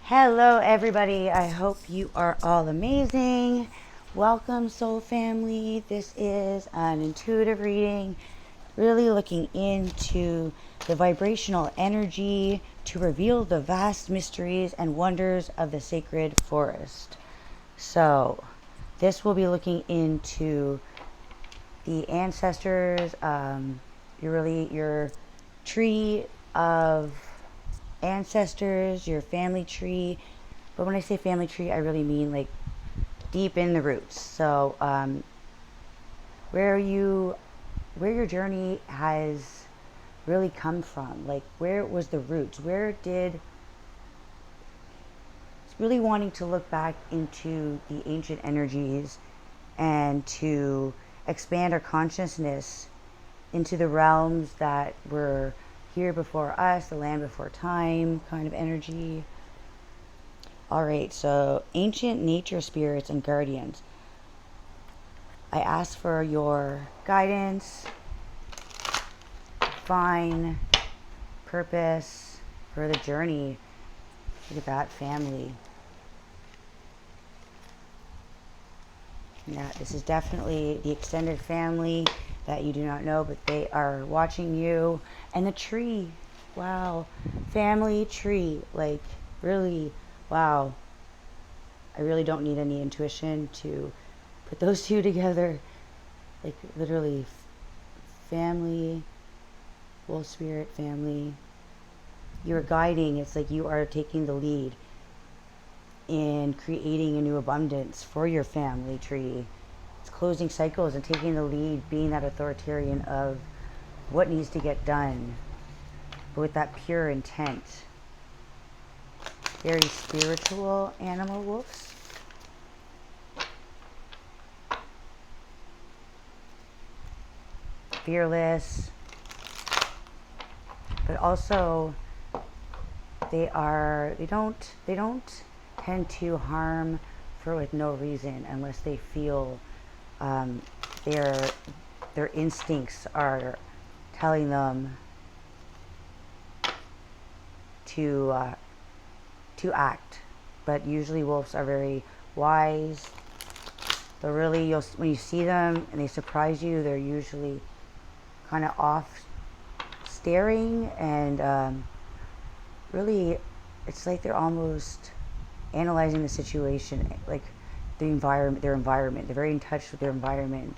Hello, everybody. I hope you are all amazing. Welcome, soul family. This is an intuitive reading, really looking into the vibrational energy to reveal the vast mysteries and wonders of the sacred forest. So, this will be looking into the ancestors, your tree of ancestors, your family tree. But when I say family tree, I really mean like deep in the roots. So where your journey has really come from, like where was the roots, where did it's really wanting to look back into the ancient energies and to expand our consciousness into the realms that were here before us, the land before time kind of energy. All right, so ancient nature spirits and guardians. I ask for your guidance, divine purpose for the journey. Look at that family. Yeah, this is definitely the extended family that you do not know, but they are watching you. And the tree, wow, family tree, like really, wow. I really don't need any intuition to put those two together. Like literally, family, wolf spirit, family. You're guiding. It's like you are taking the lead in creating a new abundance for your family tree. It's closing cycles and taking the lead, being that authoritarian of what needs to get done, but with that pure intent. Very spiritual animal wolves. Fearless, but also they don't tend to harm for with no reason unless they feel their instincts are telling them to act. But usually wolves are very wise. But really, when you see them and they surprise you, they're usually kind of off staring, and really it's like they're almost analyzing the situation, like their environment. They're very in touch with their environment.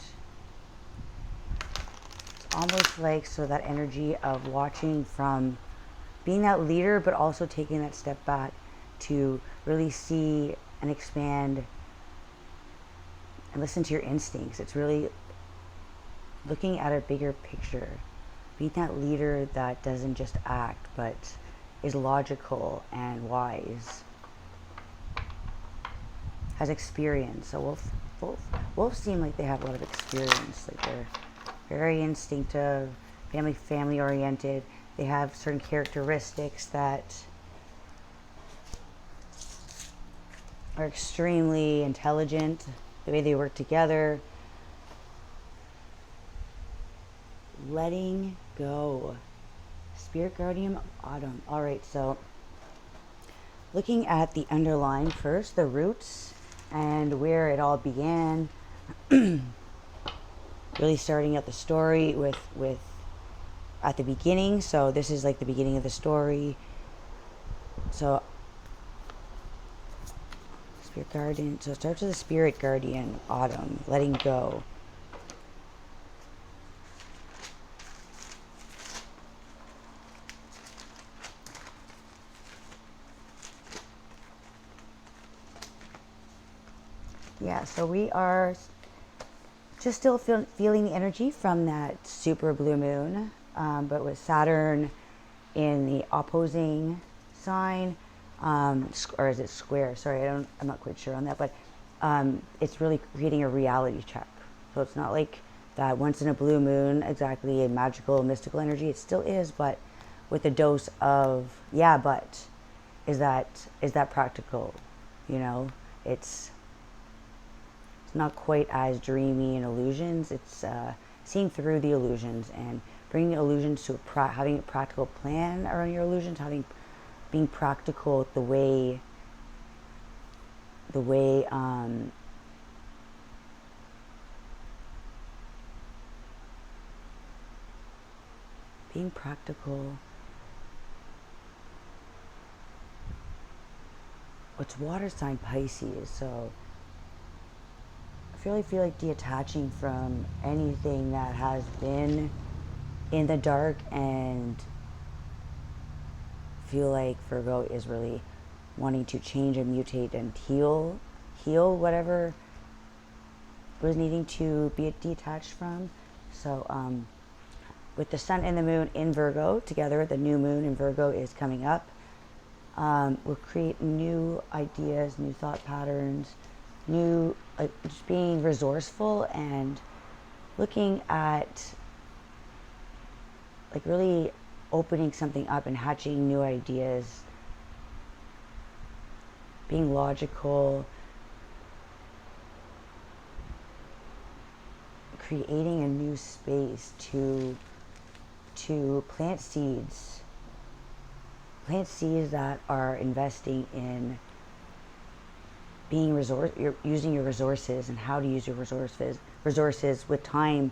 It's almost like, so that energy of watching from being that leader, but also taking that step back to really see and expand and listen to your instincts. It's really looking at a bigger picture, being that leader that doesn't just act but is logical and wise, has experience. So wolves seem like they have a lot of experience. Like they're very instinctive, family oriented. They have certain characteristics that are extremely intelligent, the way they work together. Letting go. Spirit guardian autumn. All right, so looking at the underlying first, the roots and where it all began. Really starting at the story with at the beginning. So this is like the beginning of the story. So spirit guardian. So it starts with the spirit guardian autumn, letting go. Yeah, so we are just still feeling the energy from that super blue moon, but with Saturn in the opposing sign, or is it square? Sorry, I'm not quite sure on that, but it's really creating a reality check. So it's not like that once in a blue moon, exactly a magical, mystical energy. It still is, but with a dose of, yeah, but is that practical? You know, it's not quite as dreamy and illusions. It's seeing through the illusions and bringing illusions to having a practical plan around your illusions, being practical the way the way being practical. It's water sign Pisces, so I really feel like detaching from anything that has been in the dark, and feel like Virgo is really wanting to change and mutate and heal whatever was needing to be detached from. So with the sun and the moon in Virgo together, the new moon in Virgo is coming up. We'll create new ideas, new thought patterns, new, just being resourceful and looking at, like, really opening something up and hatching new ideas, being logical, creating a new space to plant seeds that are investing in being using your resources, and how to use your resources with time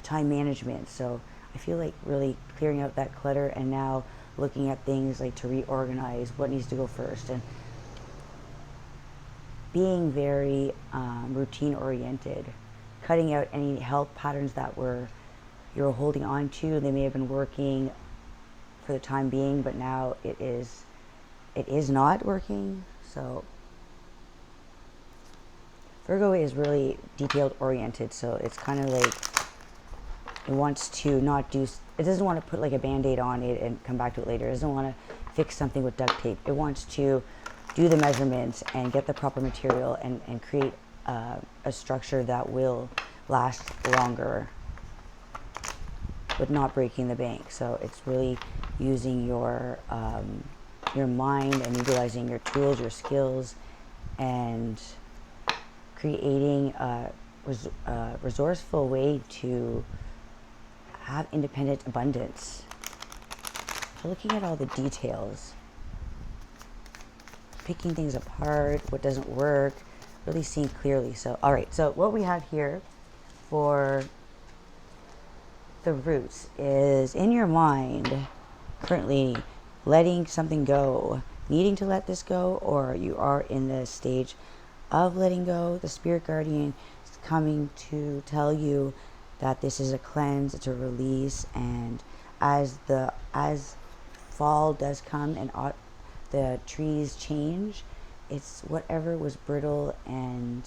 management. So I feel like really clearing out that clutter, and now looking at things like to reorganize what needs to go first, and being very routine oriented, cutting out any health patterns that you're holding on to. They may have been working for the time being, but now it is not working. So Virgo is really detailed oriented, so it's kind of like it wants to not do, it doesn't want to put like a band-aid on it and come back to it later. It doesn't want to fix something with duct tape. It wants to do the measurements and get the proper material and create a structure that will last longer but not breaking the bank. So it's really using your mind and utilizing your tools, your skills, and creating a resourceful way to have independent abundance. So looking at all the details, picking things apart, what doesn't work, really seeing clearly. So, all right, so what we have here for the roots is, in your mind, currently letting something go, needing to let this go, or you are in the stage of letting go. The spirit guardian is coming to tell you that this is a cleanse, it's a release, and as fall does come and the trees change, it's whatever was brittle and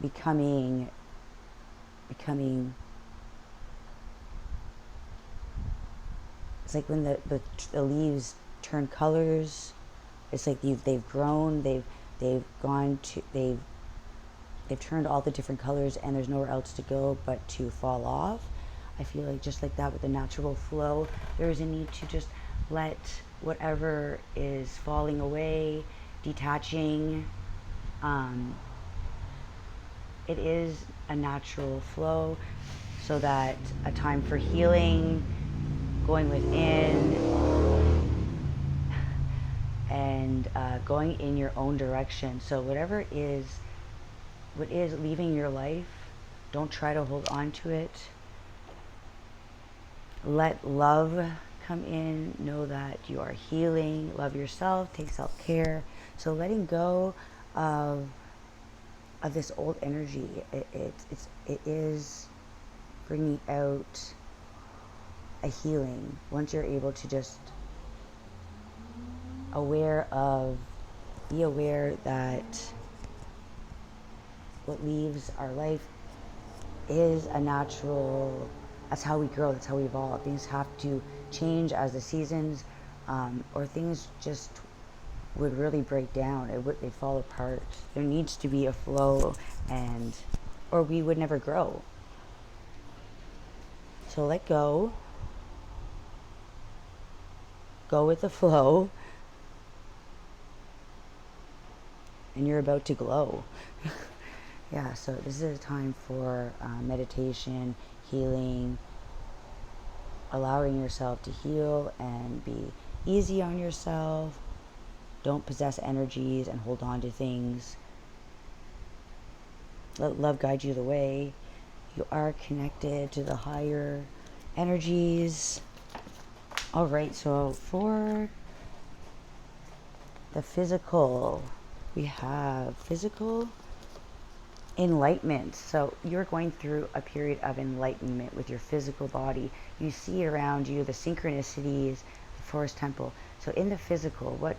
becoming it's like when the leaves turn colors. It's like they've grown, they've turned all the different colors, and there's nowhere else to go but to fall off. I feel like just like that with the natural flow, there is a need to just let whatever is falling away, detaching. It is a natural flow, so that a time for healing, going within, and going in your own direction. So whatever is what is leaving your life, don't try to hold on to it. Let love come in. Know that you are healing. Love yourself. Take self-care. So letting go of this old energy, it is bringing out a healing once you're able to just be aware that what leaves our life is a natural, that's how we grow, that's how we evolve. Things have to change as the seasons, or things just would really break down. They'd fall apart. There needs to be a flow, or we would never grow. So let go. Go with the flow, and you're about to glow. Yeah, so this is a time for meditation, healing, allowing yourself to heal and be easy on yourself, Don't possess energies and hold on to things. Let love guide you the way. You are connected to the higher energies. All right, so for the physical, we have physical enlightenment. So you're going through a period of enlightenment with your physical body. You see around you the synchronicities, the forest temple. So in the physical, what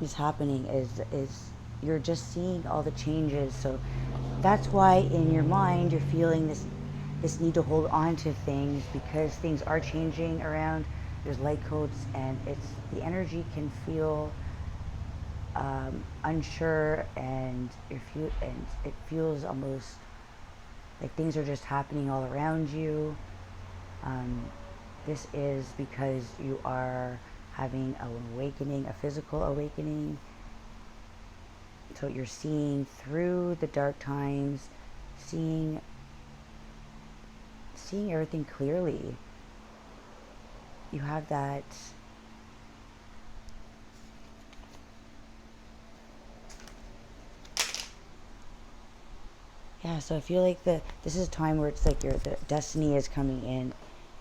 is happening is you're just seeing all the changes. So that's why in your mind you're feeling this need to hold on to things, because things are changing around. There's light codes, and it's the energy can feel unsure, and it feels almost like things are just happening all around you. This is because you are having an awakening, a physical awakening. So you're seeing through the dark times, seeing everything clearly. You have that so I feel like this is a time where it's like the destiny is coming in,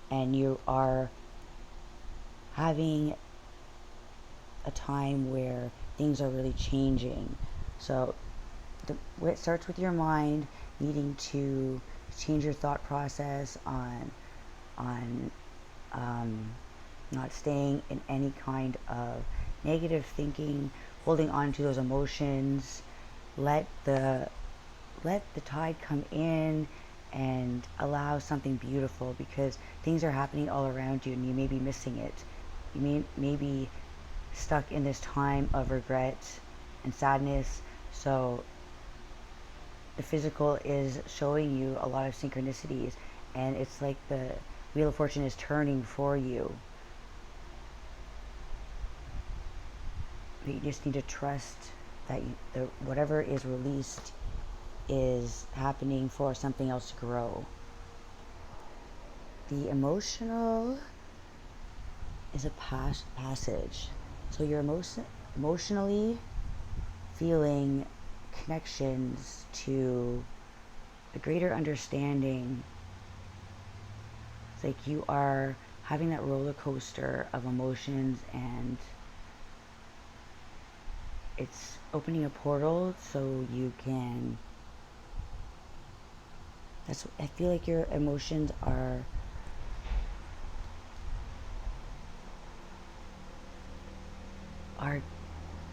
and you are having a time where things are really changing. So it starts with your mind needing to change your thought process on not staying in any kind of negative thinking, holding on to those emotions. Let the tide come in and allow something beautiful, because things are happening all around you and you may be missing it. You may be stuck in this time of regret and sadness. So the physical is showing you a lot of synchronicities, and it's like the Wheel of Fortune is turning for you. But you just need to trust that whatever is released is happening for something else to grow. The emotional is a passage. So you're emotionally feeling connections to a greater understanding. It's like you are having that roller coaster of emotions, and it's opening a portal so you can. I feel like your emotions are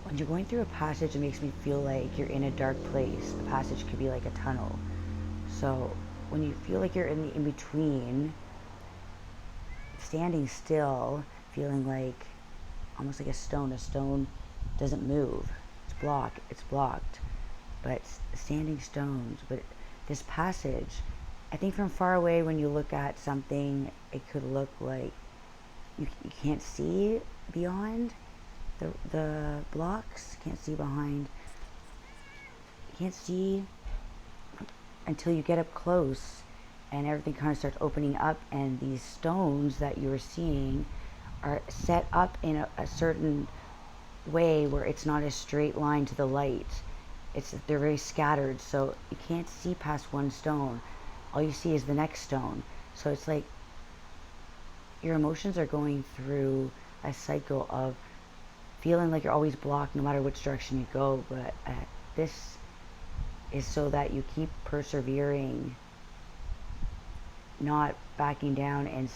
when you're going through a passage, it makes me feel like you're in a dark place. A passage could be like a tunnel. So when you feel like you're in the in-between, standing still, feeling like almost like a stone doesn't move. It's blocked. But standing stones, but this passage, I think from far away when you look at something, it could look like you can't see beyond the blocks, can't see behind, you can't see until you get up close, and everything kind of starts opening up, and these stones that you're seeing are set up in a certain way where it's not a straight line to the light. They're very scattered, so you can't see past one stone. All you see is the next stone. So it's like your emotions are going through a cycle of feeling like you're always blocked no matter which direction you go. But this is so that you keep persevering, not backing down and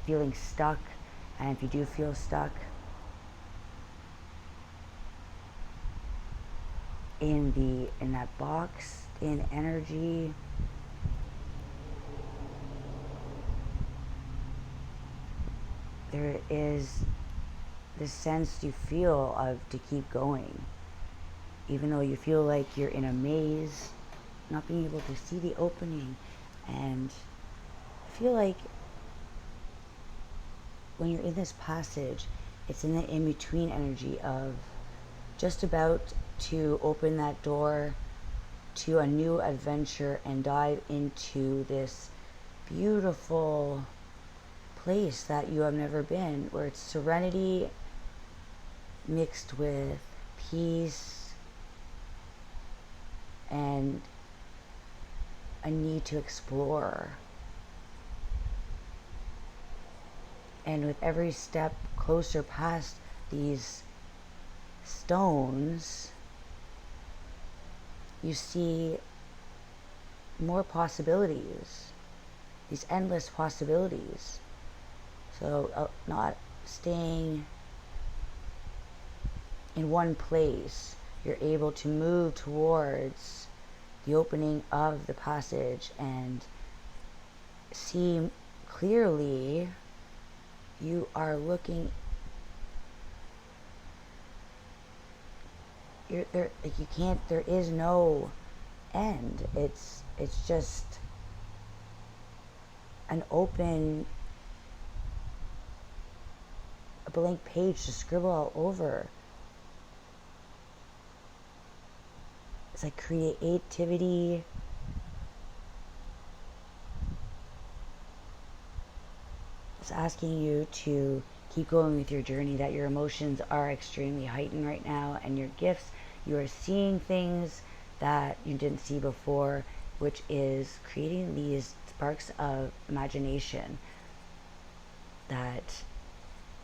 feeling stuck. And if you do feel stuck in that box, in energy, there is this sense you feel of to keep going, even though you feel like you're in a maze, not being able to see the opening. And I feel like when you're in this passage, it's in the in-between energy of just about to open that door to a new adventure and dive into this beautiful place that you have never been, where it's serenity mixed with peace and a need to explore. And with every step closer past these stones, you see more possibilities, these endless possibilities. So not staying in one place, you're able to move towards the opening of the passage and see clearly. You are looking, you're there, like you can't, there is no end. It's just an open, a blank page to scribble all over. It's like creativity. It's asking you to keep going with your journey, that your emotions are extremely heightened right now, and your gifts, you are seeing things that you didn't see before, which is creating these sparks of imagination, that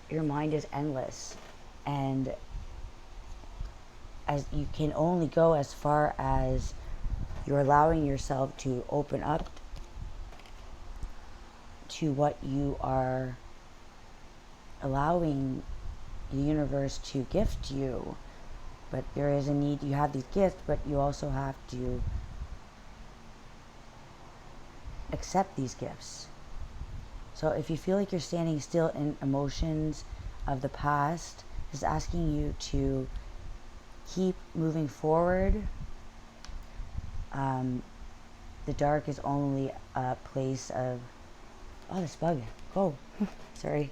your mind is endless, and as you can only go as far as you're allowing yourself to open up to what you are allowing the universe to gift you. But there is a need, you have these gifts, but you also have to accept these gifts. So if you feel like you're standing still in emotions of the past, it's asking you to keep moving forward. The dark is only a place of, oh, this bug, go, sorry.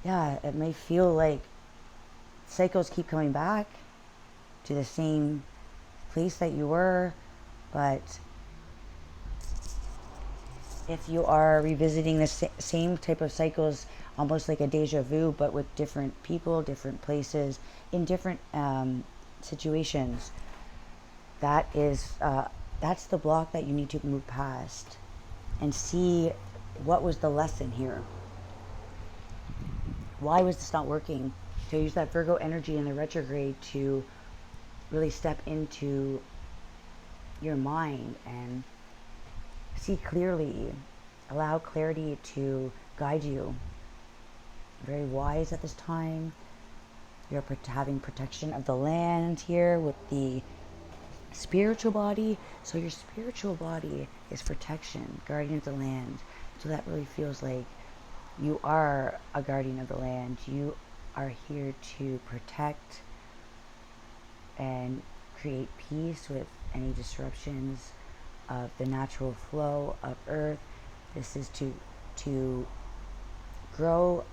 Yeah, it may feel like cycles keep coming back to the same place that you were, but if you are revisiting the same type of cycles, almost like a deja vu, but with different people, different places, in different situations, that is that's the block that you need to move past and see what was the lesson here. Why was this not working? To use that Virgo energy in the retrograde to really step into your mind and see clearly, allow clarity to guide you. Very wise at this time. You're having protection of the land here with the spiritual body. So your spiritual body is protection, guardian of the land. So that really feels like you are a guardian of the land. You are here to protect and create peace with any disruptions of the natural flow of earth. This is to grow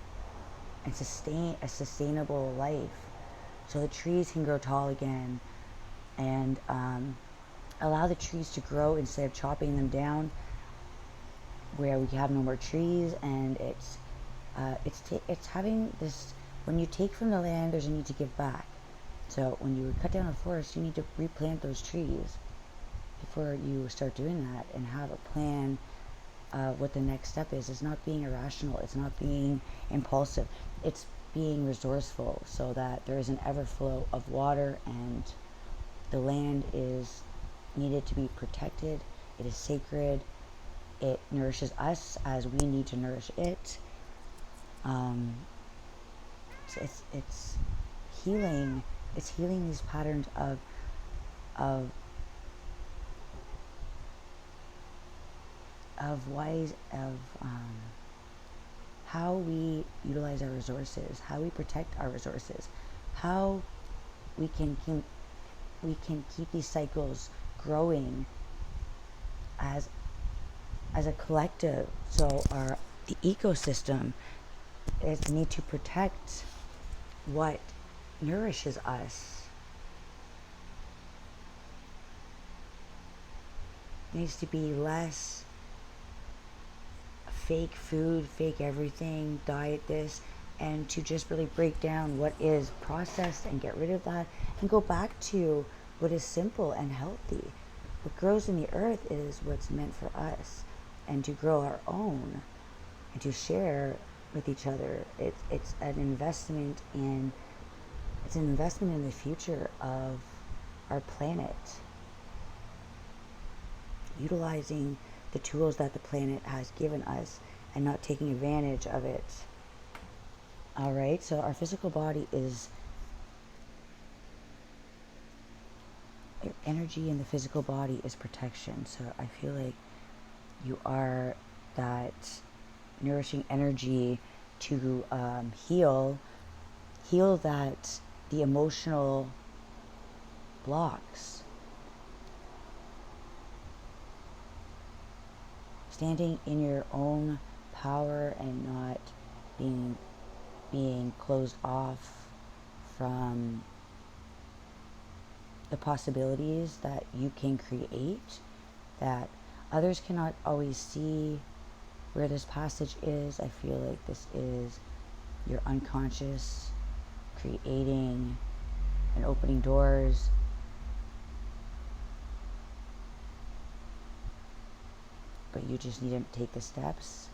and sustain a sustainable life, so the trees can grow tall again, and allow the trees to grow instead of chopping them down where we have no more trees. And it's having this, when you take from the land, there's a need to give back. So when you cut down a forest, you need to replant those trees before you start doing that, and have a plan of what the next step is. It's not being irrational, it's not being impulsive, it's being resourceful, so that there is an everflow of water, and the land is needed to be protected. It is sacred. It nourishes us as we need to nourish it. It's healing. It's healing these patterns of how we utilize our resources, how we protect our resources, how we can keep these cycles growing as a collective. So the ecosystem is the need to protect what nourishes us. It needs to be less fake food, fake everything, diet this, and to just really break down what is processed and get rid of that and go back to what is simple and healthy. What grows in the earth is what's meant for us, and to grow our own and to share with each other. It's an investment in the future of our planet, utilizing the tools that the planet has given us and not taking advantage of it. All right, so our physical body is your energy in the physical body is protection. So I feel like you are that nourishing energy to heal that the emotional blocks. Standing in your own power and not being closed off from the possibilities that you can create, that others cannot always see where this passage is. I feel like this is your unconscious creating and opening doors. But you just need to take the steps.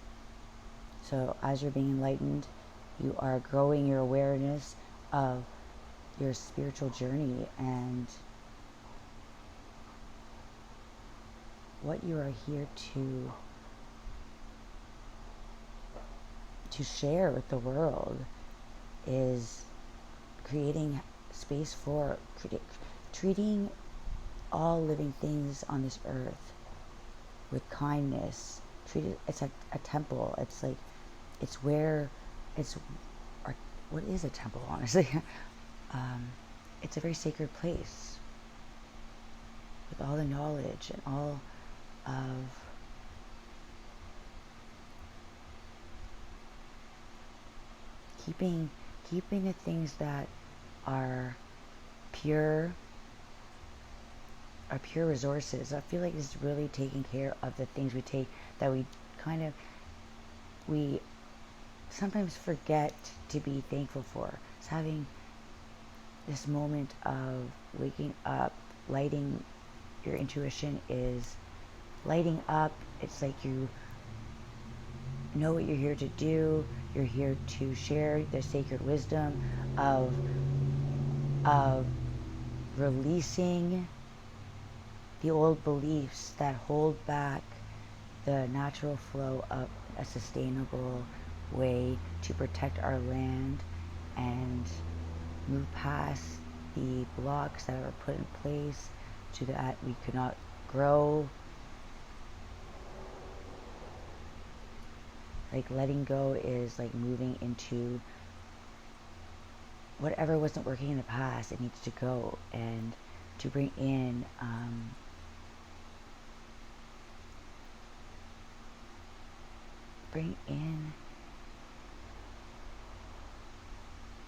So as you're being enlightened, you are growing your awareness of your spiritual journey and what you are here to share with the world is creating space for treating all living things on this earth with kindness. It's like a temple. It's like what is a temple, honestly? It's a very sacred place with all the knowledge and all of keeping the things that are pure resources. I feel like it's really taking care of the things we take that we sometimes forget to be thankful for. It's having this moment of waking up, lighting. Your intuition is lighting up. It's like you know what you're here to do. You're here to share the sacred wisdom of releasing the old beliefs that hold back the natural flow of a sustainable way to protect our land and move past the blocks that are put in place so that we could not grow. Like letting go is like moving into whatever wasn't working in the past. It needs to go, and to bring in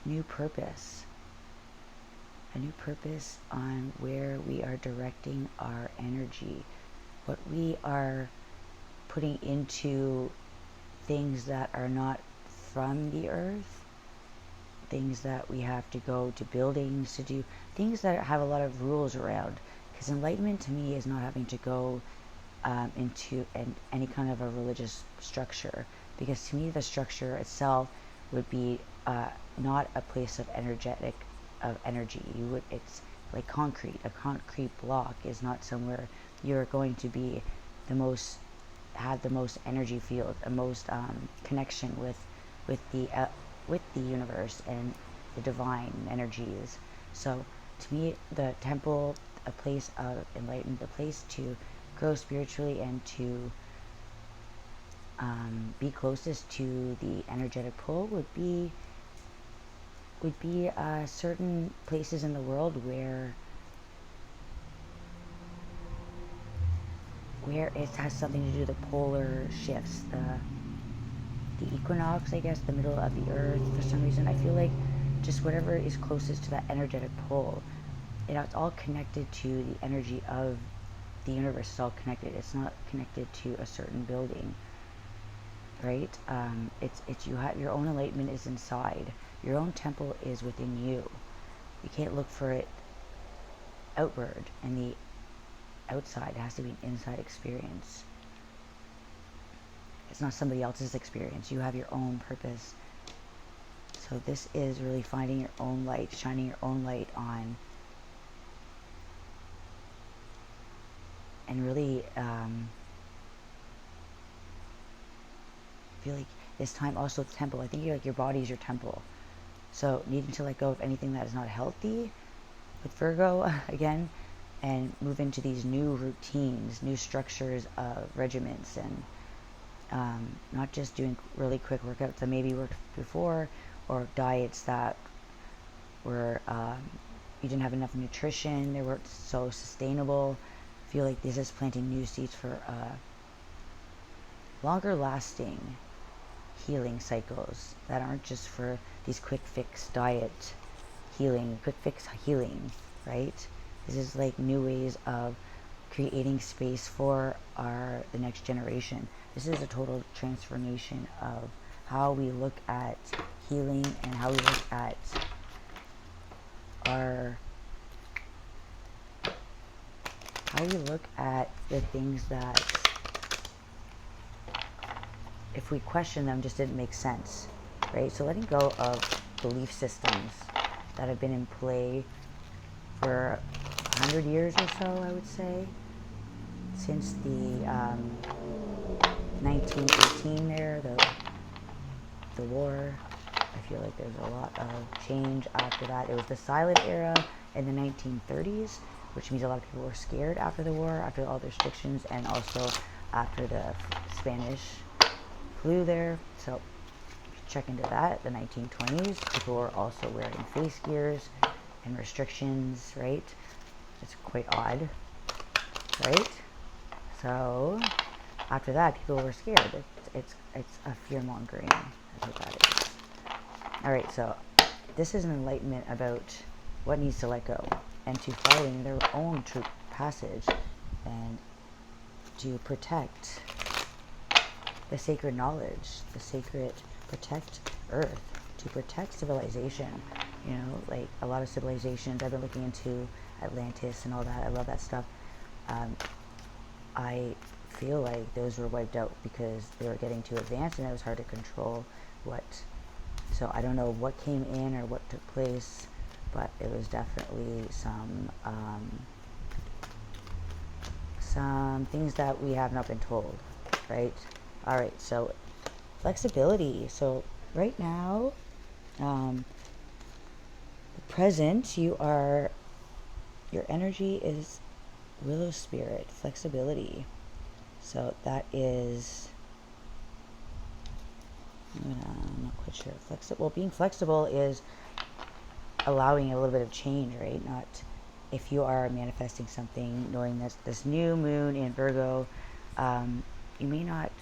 new purpose, a new purpose on where we are directing our energy, what we are putting into things that are not from the earth, things that we have to go to buildings to do, things that have a lot of rules around. Because enlightenment to me is not having to go into any kind of a religious structure, because to me the structure itself would be not a place of energy. It's like concrete. A concrete block is not somewhere you're going to be have the most energy field, the most connection with the universe and the divine energies. So to me, the temple, a place of enlightenment, a place to grow spiritually and to be closest to the energetic pull would be certain places in the world where it has something to do with the polar shifts, the equinox, I guess, the middle of the earth. For some reason, I feel like just whatever is closest to that energetic pull, it's all connected to the energy of the universe. It's all connected. It's not connected to a certain building. right? It's you have your own enlightenment is inside. Your own temple is within you. You can't look for it outward and the outside. It has to be an inside experience. It's not somebody else's experience. You have your own purpose. So this is really finding your own light, shining your own light on, and really feel like this time also temple. I think you're like your body is your temple. So needing to let go of anything that is not healthy with Virgo again, and move into these new routines, new structures of regiments, and not just doing really quick workouts that maybe worked before, or diets that were you didn't have enough nutrition, they weren't so sustainable. I feel like this is planting new seeds for longer lasting healing cycles that aren't just for these quick fix diet healing, quick fix healing, right? This is like new ways of creating space for the next generation. This is a total transformation of how we look at healing and how we look at the things that, if we question them, just didn't make sense, right? So letting go of belief systems that have been in play for 100 years or so, I would say, since the 1918 there, the war. I feel like there's a lot of change after that. It was the silent era in the 1930s, which means a lot of people were scared after the war, after all the restrictions, and also after the Spanish flu there. So if you check into that, the 1920s, people were also wearing face gears and restrictions, right? It's quite odd, right? So after that, people were scared. It's a fear mongering. That's what that is. All right, so this is an enlightenment about what needs to let go, and to following their own true passage, and to protect the sacred knowledge, protect Earth, to protect civilization. You know, like a lot of civilizations, I've been looking into Atlantis and all that. I love that stuff. I feel like those were wiped out because they were getting too advanced, and it was hard to control what. So I don't know what came in or what took place, but it was definitely some things that we have not been told, right? All right, so flexibility. So right now, the present, your energy is willow spirit, flexibility. So that is, I'm not quite sure. Well, being flexible is allowing a little bit of change, right? Not, if you are manifesting something, knowing that this new moon in Virgo, you may not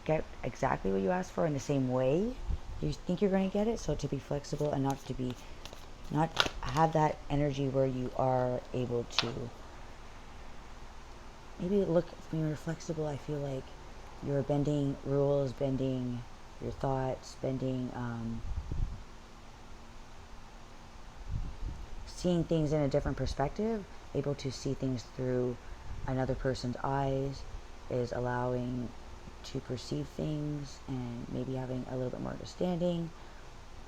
get exactly what you asked for in the same way you think you're going to get it. So to be flexible and not have that energy where you are able to maybe look, when you're flexible, I feel like you're bending rules, bending your thoughts, bending, seeing things in a different perspective, able to see things through another person's eyes, is allowing to perceive things and maybe having a little bit more understanding.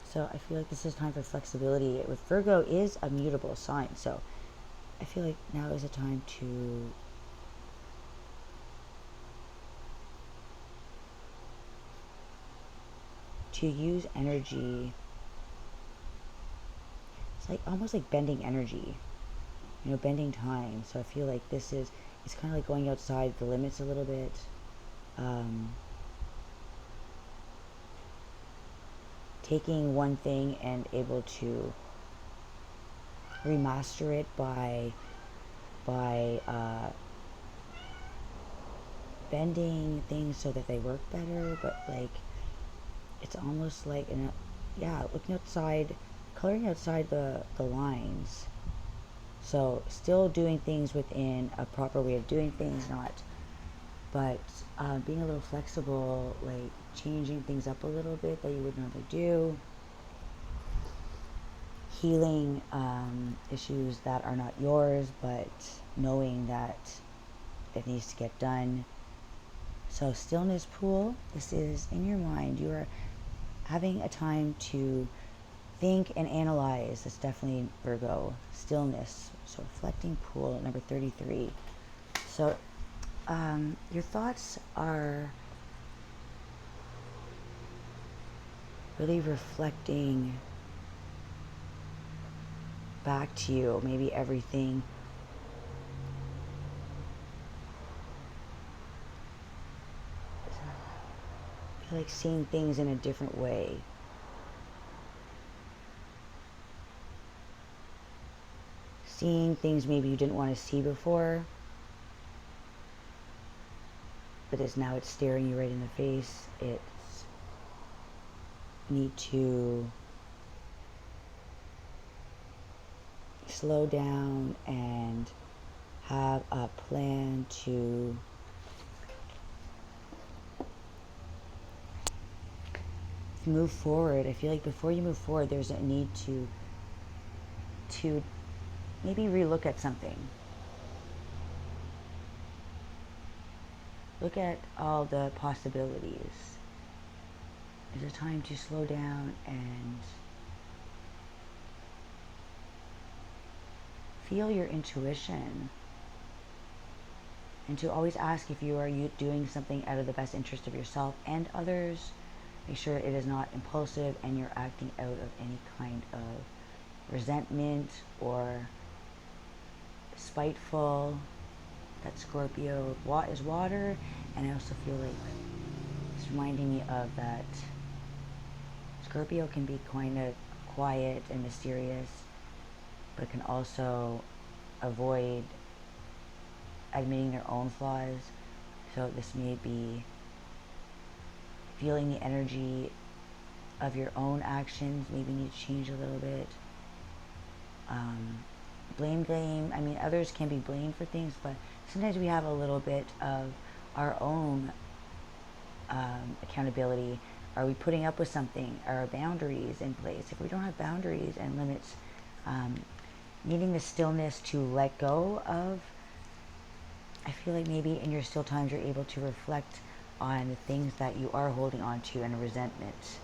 So I feel like this is time for flexibility. With Virgo is a mutable sign, so I feel like now is a time to use energy. It's like almost like bending energy, you know, bending time. So I feel like it's kind of like going outside the limits a little bit. Taking one thing and able to remaster it by bending things so that they work better, but like it's almost like looking outside, coloring outside the lines. So still doing things within a proper way of doing things, not but being a little flexible, like changing things up a little bit that you would normally do, healing issues that are not yours, but knowing that it needs to get done. So stillness pool, this is in your mind. You are having a time to think and analyze. That's definitely Virgo. Stillness. So reflecting pool, number 33. So your thoughts are really reflecting back to you, maybe everything. I feel like seeing things in a different way. Seeing things maybe you didn't want to see before, but now it's staring you right in the face. It's need to slow down and have a plan to move forward. I feel like before you move forward, there's a need to maybe relook at something. Look at all the possibilities. There's a time to slow down and feel your intuition, and to always ask if you are doing something out of the best interest of yourself and others. Make sure it is not impulsive and you're acting out of any kind of resentment or spiteful. That Scorpio is water, and I also feel like it's reminding me of that Scorpio can be kind of quiet and mysterious, but can also avoid admitting their own flaws. So this may be feeling the energy of your own actions, maybe need to change a little bit. Blame. I mean, others can be blamed for things, but sometimes we have a little bit of our own accountability. Are we putting up with something? Are boundaries in place? If we don't have boundaries and limits, needing the stillness to let go of, I feel like maybe in your still times you're able to reflect on the things that you are holding on to and resentment,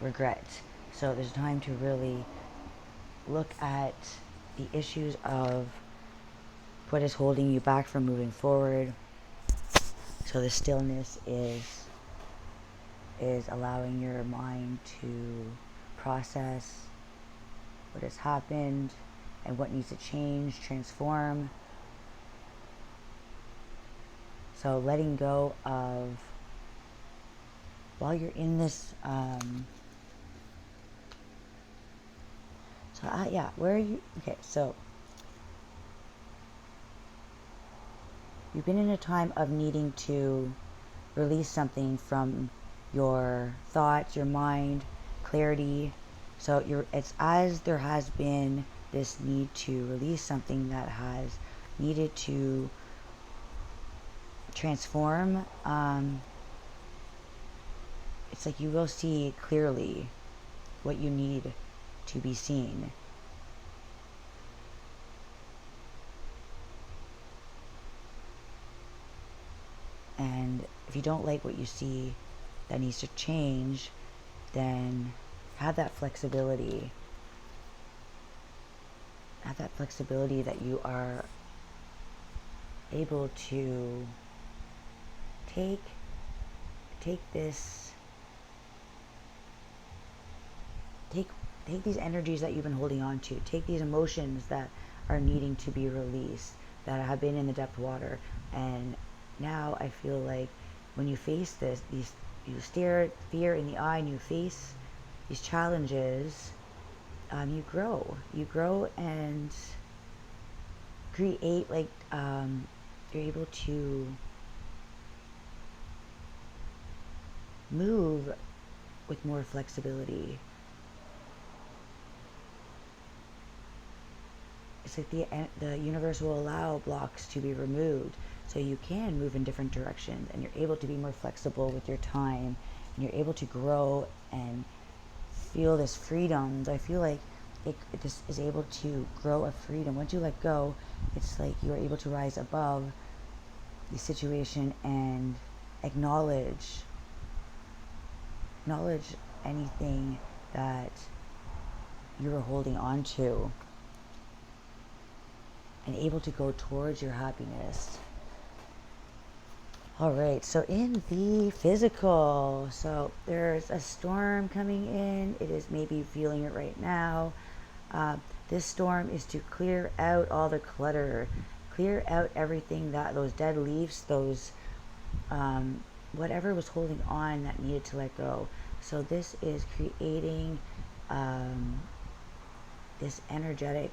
regret. So there's time to really look at the issues of what is holding you back from moving forward. So the stillness is allowing your mind to process what has happened and what needs to change, transform. So letting go of, while you're in this, yeah, where are you? Okay, so you've been in a time of needing to release something from your thoughts, your mind, clarity. So it's as there has been this need to release something that has needed to transform. It's like you will see clearly what you need to be seen. And if you don't like what you see that needs to change, then have that flexibility. Have that flexibility that you are able to take these energies that you've been holding on to, take these emotions that are needing to be released, that have been in the depth water. And now I feel like when you face this, you stare fear in the eye and you face these challenges, you grow and create, like, you're able to move with more flexibility. It's like the universe will allow blocks to be removed so you can move in different directions, and you're able to be more flexible with your time, and you're able to grow and feel this freedom. I feel like this is able to grow a freedom. Once you let go, it's like you're able to rise above the situation and acknowledge anything that you were holding on to, and able to go towards your happiness. All right, so in the physical, so there's a storm coming in. It is maybe feeling it right now. This storm is to clear out all the clutter, clear out everything, that those dead leaves, those whatever was holding on that needed to let go. So this is creating this energetic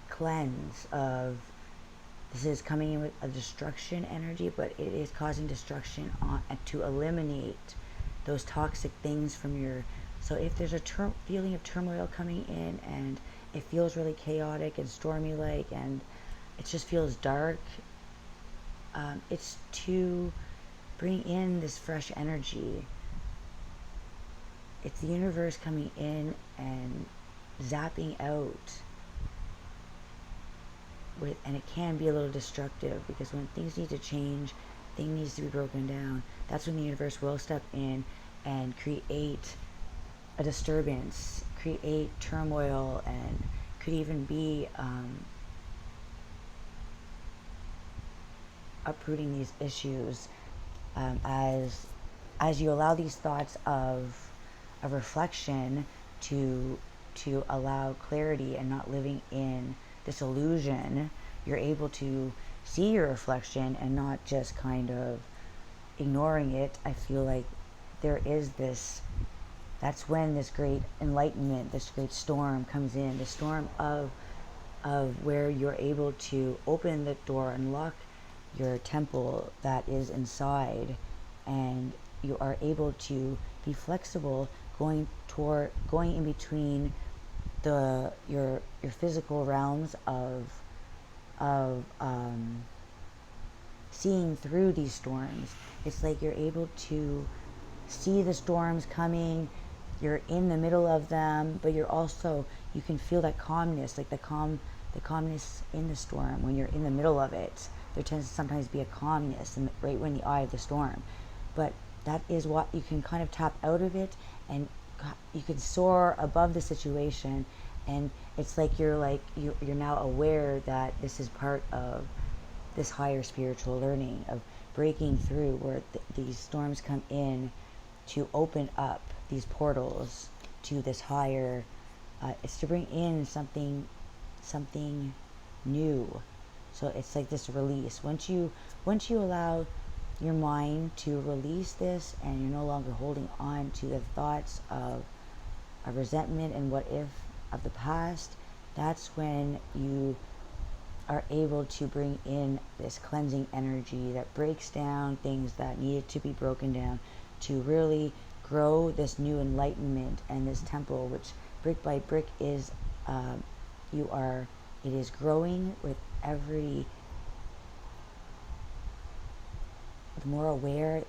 cleanse of, this is coming in with a destruction energy, but it is causing destruction to eliminate those toxic things from your, so if there's a feeling of turmoil coming in and it feels really chaotic and stormy like, and it just feels dark, it's to bring in this fresh energy. It's the universe coming in and zapping out and it can be a little destructive, because when things need to change, things needs to be broken down, that's when the universe will step in and create a disturbance, create turmoil, and could even be uprooting these issues as you allow these thoughts of reflection to allow clarity and not living in this illusion. You're able to see your reflection and not just kind of ignoring it. I feel like there is this, that's when this great enlightenment, this great storm comes in, the storm of where you're able to open the door, unlock your temple that is inside, and you are able to be flexible, going in between your physical realms of seeing through these storms. It's like you're able to see the storms coming, you're in the middle of them, but you're also, you can feel that calmness, like the calmness in the storm. When you're in the middle of it, there tends to sometimes be a calmness right when the eye of the storm, but that is what you can kind of tap out of it, and you can soar above the situation. And it's like you're now aware that this is part of this higher spiritual learning of breaking through, where these storms come in to open up these portals to this higher, it's to bring in something new. So it's like this release. Once you allow your mind to release this, and you're no longer holding on to the thoughts of resentment and what if of the past, that's when you are able to bring in this cleansing energy that breaks down things that needed to be broken down, to really grow this new enlightenment and this temple, which brick by brick is it is growing with every, the more aware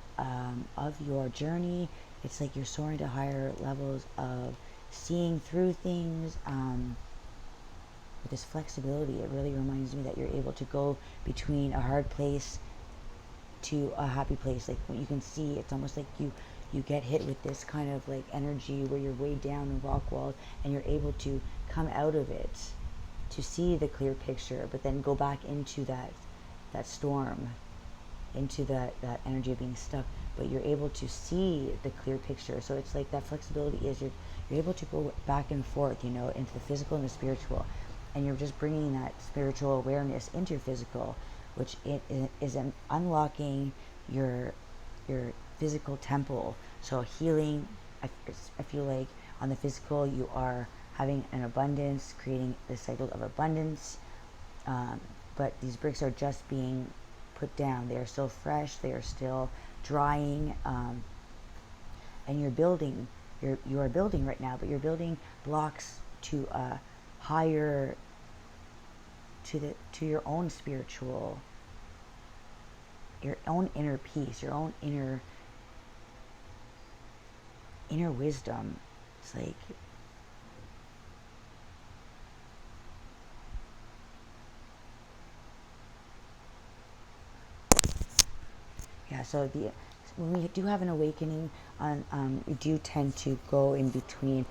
of your journey. It's like you're soaring to higher levels of seeing through things with this flexibility. It really reminds me that you're able to go between a hard place to a happy place. Like when you can see, it's almost like you get hit with this kind of like energy where you're way down the rock wall, and you're able to come out of it to see the clear picture, but then go back into that storm, into that energy of being stuck, but you're able to see the clear picture. So it's like that flexibility is you're able to go back and forth, into the physical and the spiritual, and you're just bringing that spiritual awareness into your physical, which it is unlocking your physical temple. So healing, I feel like on the physical you are having an abundance, creating this cycle of abundance, but these bricks are just being put down. They are still fresh, they are still drying, and you're building, you are building right now, but you're building blocks to a higher to your own spiritual, your own inner peace, your own inner wisdom. It's like, yeah, so when we do have an awakening, we do tend to go in between,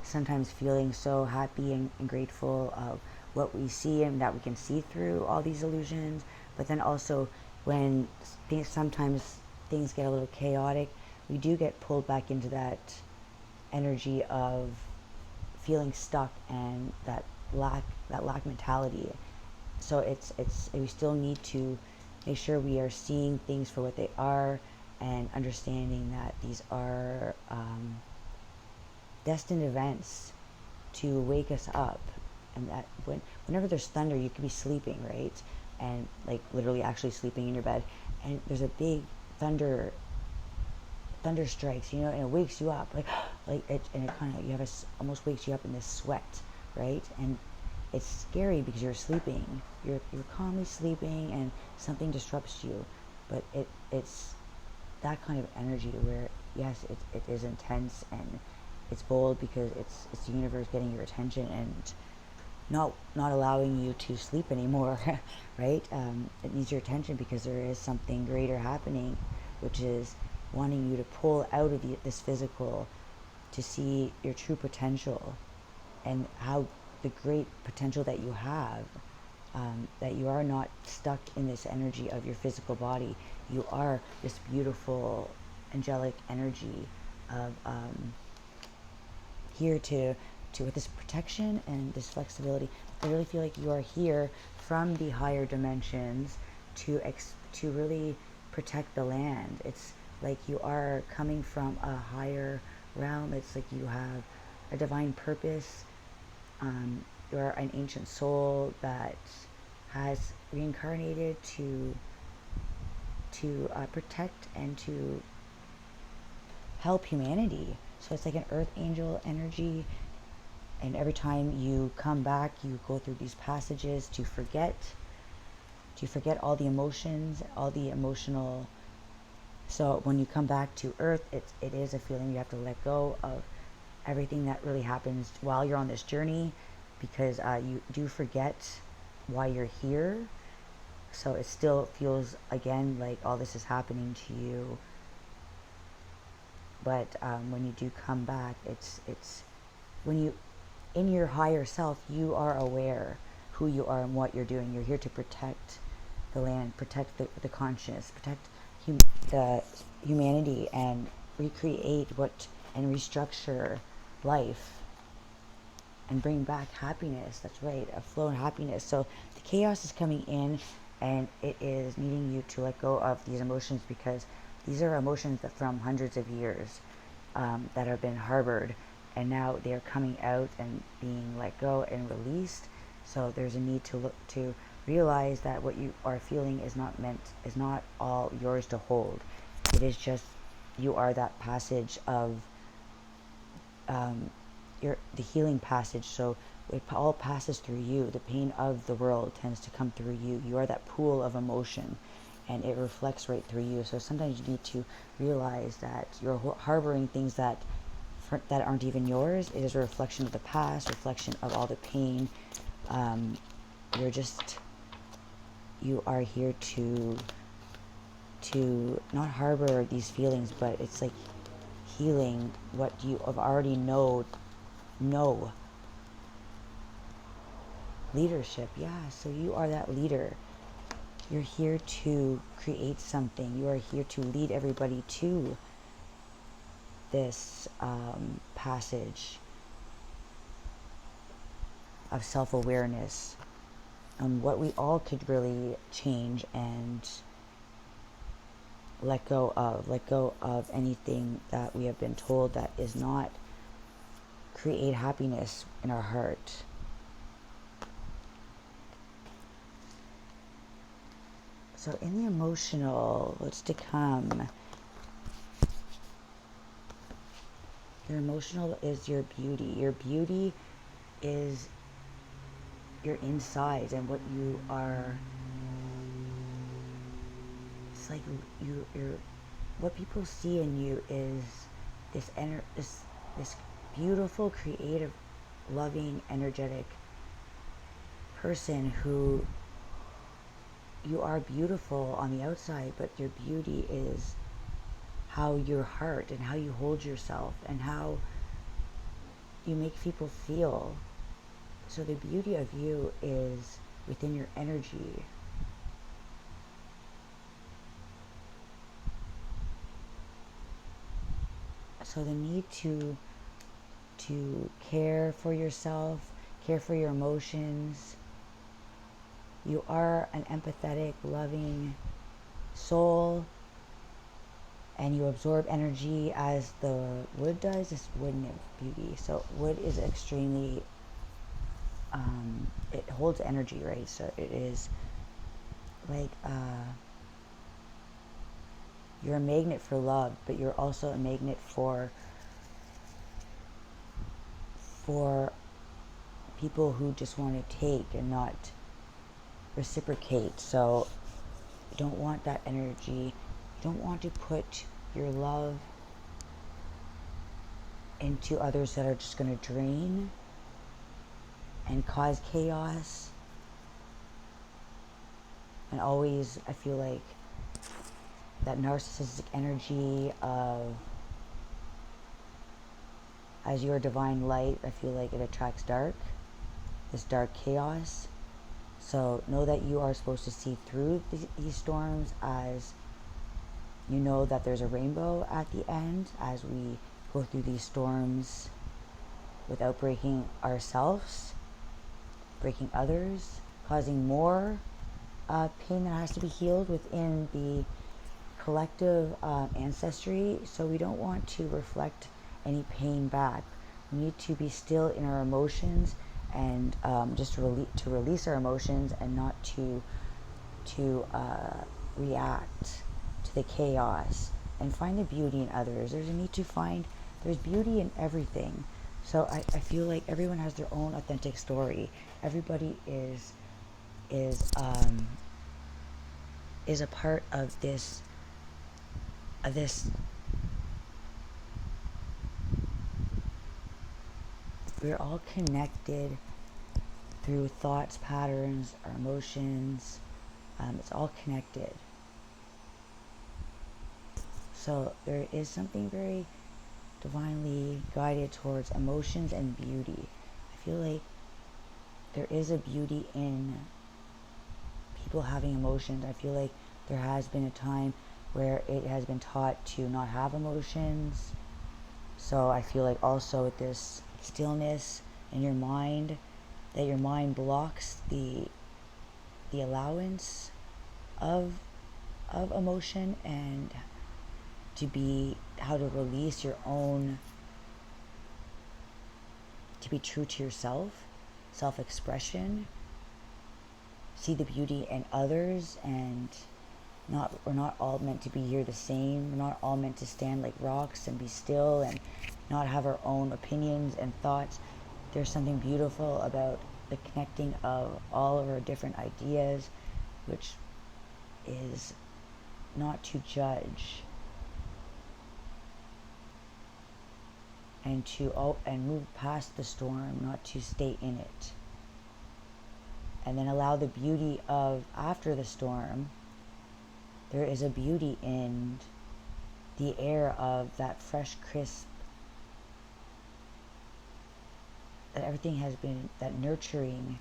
sometimes feeling so happy and grateful of what we see and that we can see through all these illusions, but then also when sometimes things get a little chaotic, we do get pulled back into that energy of feeling stuck and that lack mentality. So we still need to make sure we are seeing things for what they are and understanding that these are destined events to wake us up, and that whenever there's thunder, you could be sleeping, right, and like literally actually sleeping in your bed, and there's a big thunder strikes, and it wakes you up, and it kind of almost wakes you up in this sweat, right? And it's scary because you're sleeping, you're calmly sleeping, and something disrupts you, but it's that kind of energy where yes, it is intense and it's bold because it's the universe getting your attention and not allowing you to sleep anymore, right? It needs your attention because there is something greater happening, which is wanting you to pull out of this physical to see your true potential and how the great potential that you have, that you are not stuck in this energy of your physical body. You are this beautiful angelic energy of here to with this protection and this flexibility. I really feel like you are here from the higher dimensions to really protect the land. It's like you are coming from a higher realm. It's like you have a divine purpose. You are an ancient soul that has reincarnated to protect and to help humanity. So it's like an earth angel energy, and every time you come back, you go through these passages to forget all the emotions, all the emotional. So when you come back to earth, it is a feeling you have to let go of everything that really happens while you're on this journey, because you do forget why you're here. So it still feels again like all this is happening to you, but when you do come back, it's when you, in your higher self, you are aware who you are and what you're doing. You're here to protect the land, protect the consciousness, protect the humanity, and recreate and restructure life and bring back happiness. That's right, a flow of happiness. So the chaos is coming in, and it is needing you to let go of these emotions, because these are emotions that from hundreds of years that have been harbored, and now they are coming out and being let go and released. So there's a need to realize that what you are feeling is not all yours to hold. It is just, you are that passage of the healing passage. So it all passes through you. The pain of the world tends to come through you. You are that pool of emotion, and it reflects right through you. So sometimes you need to realize that you're harboring things that aren't even yours. It is a reflection of the past, reflection of all the pain. You are here to not harbor these feelings, but it's like healing what you have already know. Leadership, yeah. So you are that leader. You're here to create something. You are here to lead everybody to this passage of self-awareness, and what we all could really change and let go of anything that we have been told that is not create happiness in our heart. So in the emotional, what's to come? Your emotional is your beauty. Your beauty is your insides and what you are. It's like you're what people see in you is this beautiful, creative, loving, energetic person who you are beautiful on the outside, but your beauty is how your heart and how you hold yourself and how you make people feel. So the beauty of you is within your energy. So the need to care for yourself, care for your emotions. You are an empathetic, loving soul, and you absorb energy as the wood does. This wood nymph beauty. So wood is extremely, it holds energy, right? So it is like, you're a magnet for love, but you're also a magnet for people who just want to take and not reciprocate. So you don't want that energy. You don't want to put your love into others that are just going to drain and cause chaos. And always, I feel like that narcissistic energy of, as your divine light, I feel like it attracts dark, this dark chaos. So know that you are supposed to see through these storms, as you know that there's a rainbow at the end as we go through these storms without breaking ourselves, breaking others, causing more pain that has to be healed within the collective ancestry. So we don't want to reflect any pain back. We need to be still in our emotions and just to release our emotions and not to react to the chaos, and find the beauty in others. There's a need to find, there's beauty in everything. So I feel like everyone has their own authentic story. Everybody is a part of this we're all connected through thoughts, patterns, our emotions. It's all connected. So there is something very divinely guided towards emotions and beauty. I feel like there is a beauty in people having emotions. I feel like there has been a time where it has been taught to not have emotions. So I feel like also with this stillness in your mind, that your mind blocks the allowance of emotion, and how to release your own, to be true to yourself, self-expression, see the beauty in others, and we're not all meant to be here the same. We're not all meant to stand like rocks and be still and not have our own opinions and thoughts. There's something beautiful about the connecting of all of our different ideas, which is not to judge, and and move past the storm, not to stay in it, and then allow the beauty of after the storm. There is a beauty in the air of that fresh, crisp, that everything has been, that nurturing,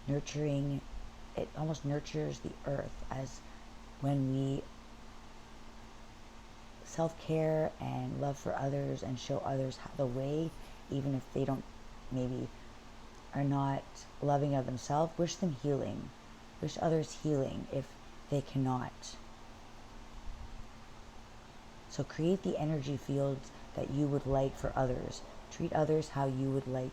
it almost nurtures the earth, as when we self-care and love for others and show others the way, even if they don't, maybe are not loving of themselves. Wish them healing. Wish others healing if they cannot. So create the energy fields that you would like for others. Treat others how you would like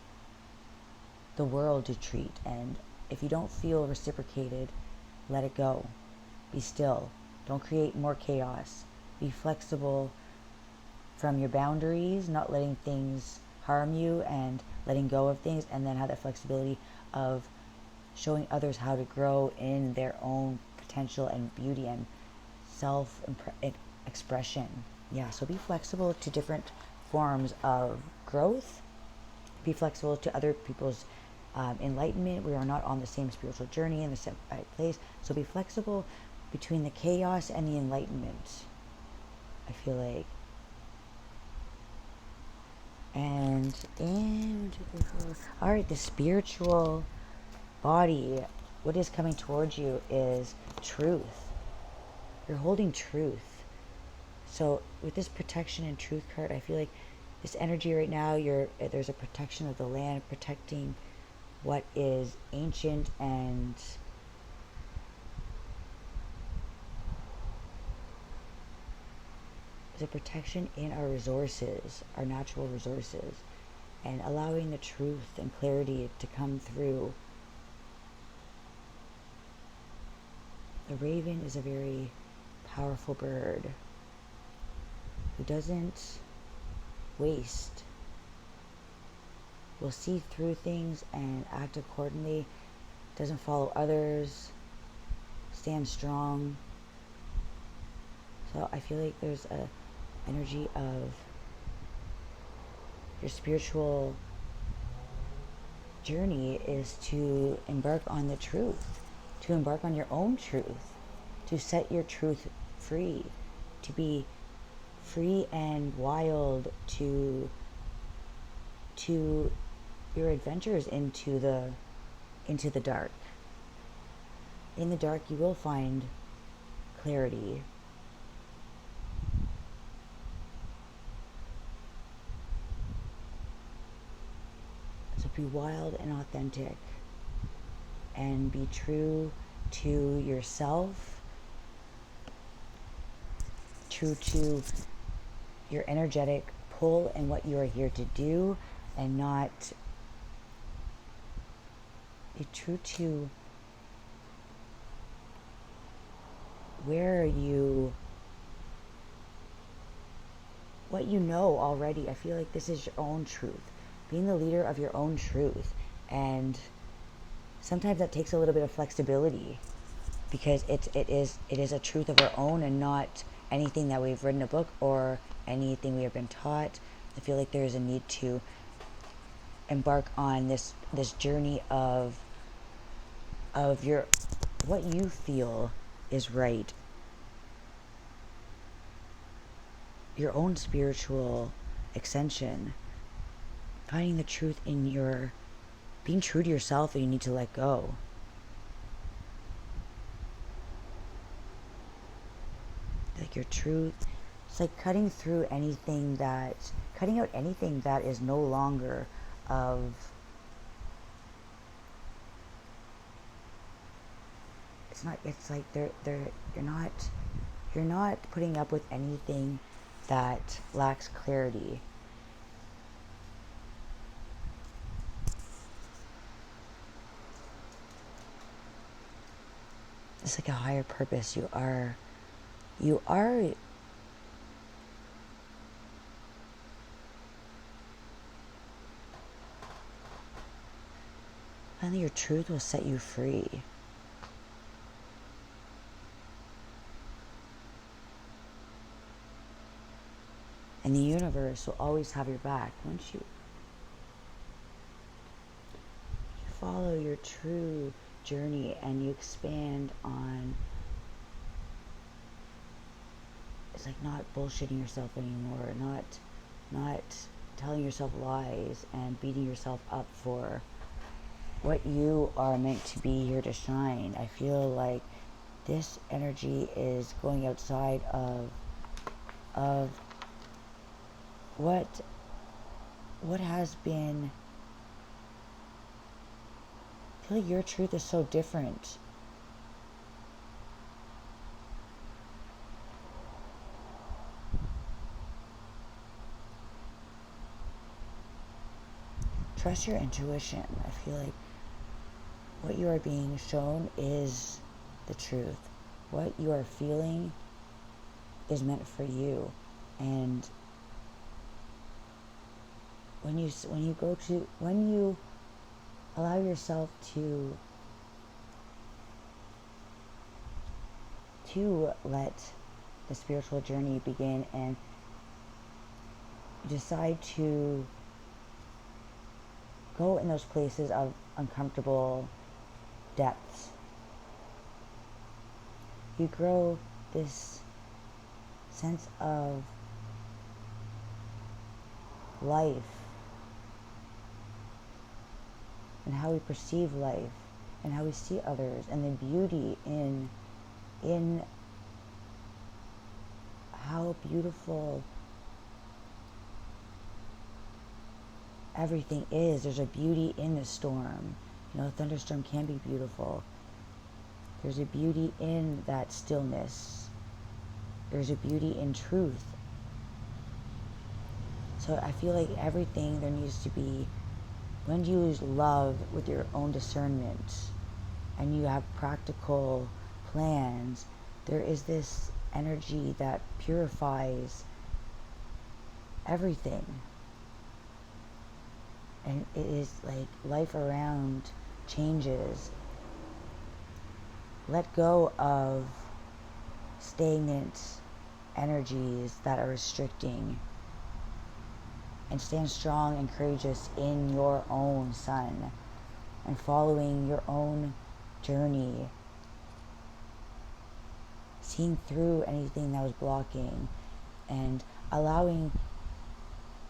the world to treat. And if you don't feel reciprocated, let it go. Be still. Don't create more chaos. Be flexible from your boundaries, not letting things harm you and letting go of things, and then have that flexibility of showing others how to grow in their own potential and beauty and self expression. Yeah, so be flexible to different forms of growth. Be flexible to other people's enlightenment. We are not on the same spiritual journey in the same place. So be flexible between the chaos and the enlightenment, I feel like. And all right, the spiritual body, what is coming towards you is truth. You're holding truth. So with this protection and truth card, I feel like this energy right now, there's a protection of the land, protecting what is ancient, and there's a protection in our resources, our natural resources, and allowing the truth and clarity to come through. The raven is a very powerful bird who doesn't waste, will see through things and act accordingly, doesn't follow others, stands strong. So I feel like there's a energy of your spiritual journey is to embark on the truth, to embark on your own truth, to set your truth free, to be free and wild, to your adventures into the dark. In the dark you will find clarity. So be wild and authentic, and be true to yourself, true to your energetic pull and what you are here to do, and not be true to where you, what you know already. I feel like this is your own truth, being the leader of your own truth. And sometimes that takes a little bit of flexibility, because it is a truth of our own and not anything that we've read in a book or anything we have been taught. I feel like there is a need to embark on this journey of your, what you feel is right, your own spiritual ascension, finding the truth in your being true to yourself, and you need to let go. Like your truth, it's like cutting out anything that is no longer of, it's like you're not putting up with anything that lacks clarity. It's like a higher purpose. You are finally your truth will set you free. And the universe will always have your back. Once you follow your true journey and you expand on, it's like not bullshitting yourself anymore, not telling yourself lies and beating yourself up for what you are meant to be here to shine. I feel like this energy is going outside of what has been. I feel like your truth is so different. Trust your intuition. I feel like what you are being shown is the truth. What you are feeling is meant for you. And when you allow yourself to let the spiritual journey begin, and decide to go in those places of uncomfortable depths, you grow this sense of life and how we perceive life and how we see others, and the beauty in how beautiful everything is. There's a beauty in the storm. You know, a thunderstorm can be beautiful. There's a beauty in that stillness. There's a beauty in truth. So I feel like everything there needs to be, when you use love with your own discernment and you have practical plans, there is this energy that purifies everything. And it is like life around changes. Let go of stagnant energies that are restricting, and stand strong and courageous in your own sun and following your own journey, seeing through anything that was blocking and allowing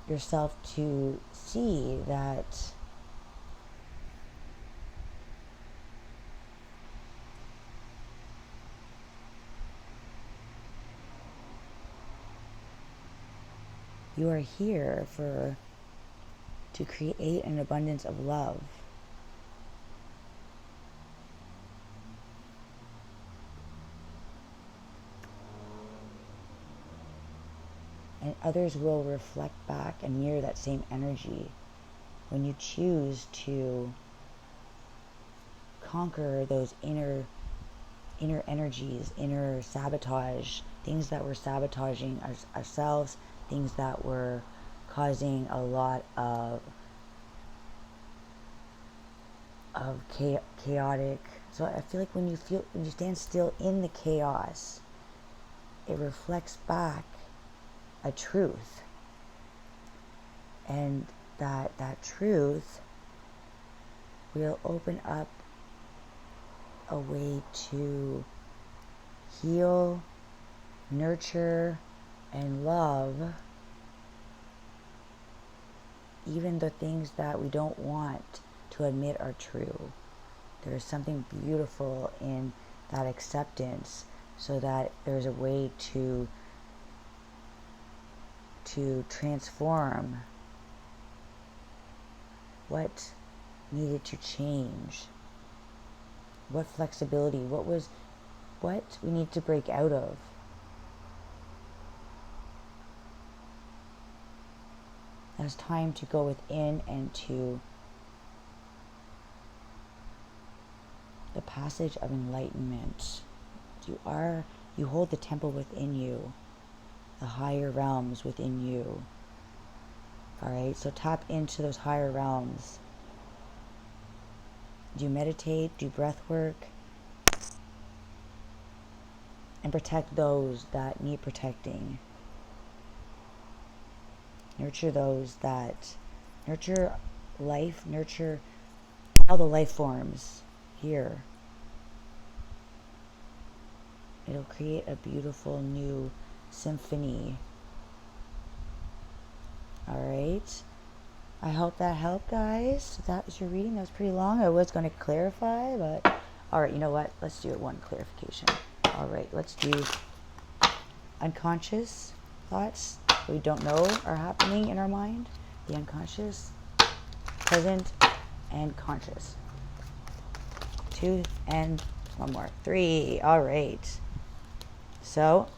yourself to see that you are here to create an abundance of love. And others will reflect back and mirror that same energy when you choose to conquer those inner energies, inner sabotage, things that were sabotaging ourselves, things that were causing a lot of chaotic. So I feel like when you stand still in the chaos, it reflects back a truth, and that truth will open up a way to heal, nurture, and love even the things that we don't want to admit are true. There is something beautiful in that acceptance, so that there's a way to transform what needed to change, what flexibility, what we need to break out of. It's time to go within and to the passage of enlightenment. You hold the temple within you, the higher realms within you. Alright, so tap into those higher realms. Do meditate, do breath work, and protect those that need protecting. Nurture those that nurture life, nurture all the life forms here. It'll create a beautiful new symphony. Alright. I hope that helped, guys. That was your reading. That was pretty long. I was going to clarify, but alright, you know what? Let's do it one clarification. Alright, let's do unconscious thoughts we don't know are happening in our mind. The unconscious, present, and conscious. 2 and 1 more. 3. Alright. So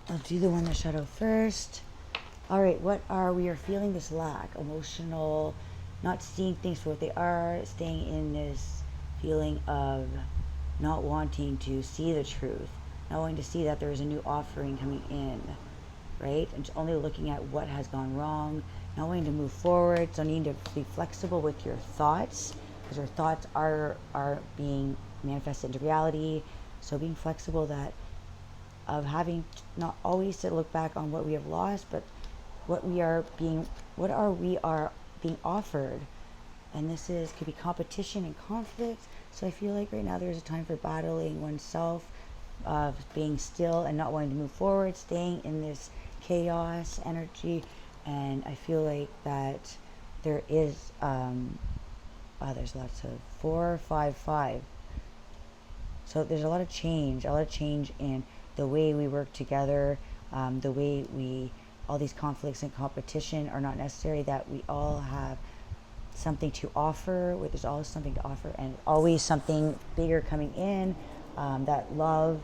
I'll do the one that shadow first. Alright, we are feeling this lack, emotional, not seeing things for what they are, staying in this feeling of not wanting to see the truth, not wanting to see that there is a new offering coming in, right? And only looking at what has gone wrong, not wanting to move forward. So needing to be flexible with your thoughts, because your thoughts are being manifested into reality. So being flexible, that of having not always to look back on what we have lost, but what we are being offered. And this could be competition and conflict. So I feel like right now there's a time for battling oneself, of being still and not wanting to move forward, staying in this chaos energy. And I feel like that there is there's lots of 4, 5, 5. So there's a lot of change in the way we work together, the way all these conflicts and competition are not necessary, that we all have something to offer, there's always something to offer, and always something bigger coming in, that love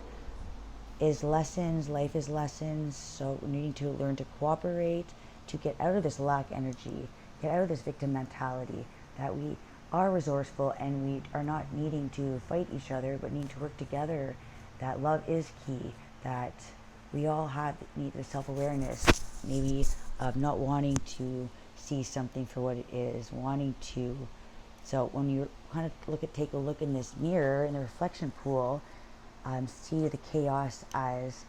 is lessons, life is lessons. So we're needing to learn to cooperate, to get out of this lack energy, get out of this victim mentality, that we are resourceful and we are not needing to fight each other, but need to work together, that love is key, that we all need the self-awareness, maybe of not wanting to see something for what it is, wanting to. So when you kind of take a look in this mirror, in the reflection pool, see the chaos as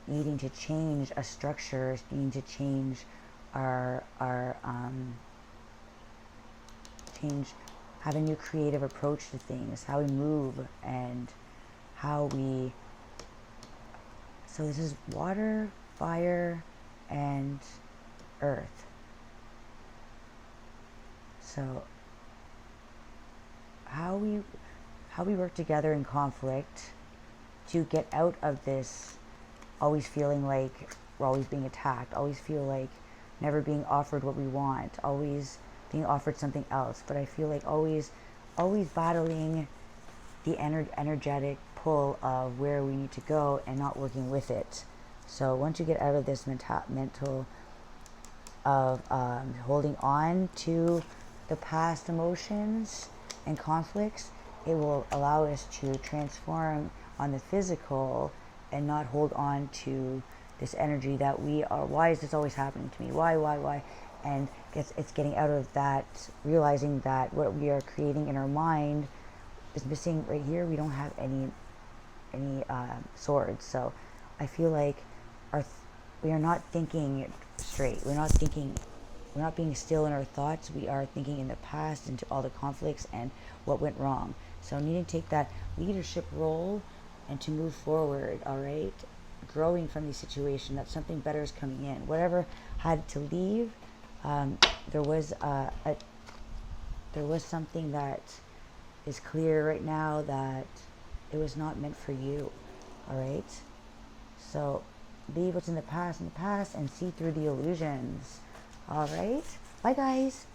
needing to change a structure, needing to change have a new creative approach to things, how we move and how we. So this is water, fire, and earth. So how we work together in conflict to get out of this always feeling like we're always being attacked, always feel like never being offered what we want, always being offered something else. But I feel like always battling the energetic pull of where we need to go and not working with it. So once you get out of this mental of holding on to the past emotions and conflicts, it will allow us to transform on the physical and not hold on to this energy that we are, why is this always happening to me? Why? And it's getting out of that, realizing that what we are creating in our mind is missing right here. We don't have any swords. So I feel like we are not thinking straight. We're not being still in our thoughts. We are thinking in the past, into all the conflicts and what went wrong. So needing to take that leadership role and to move forward, all right? Growing from the situation, that something better is coming in. Whatever had to leave, there was something that is clear right now, that it was not meant for you, all right? So leave what's in the past, and see through the illusions. All right, bye guys.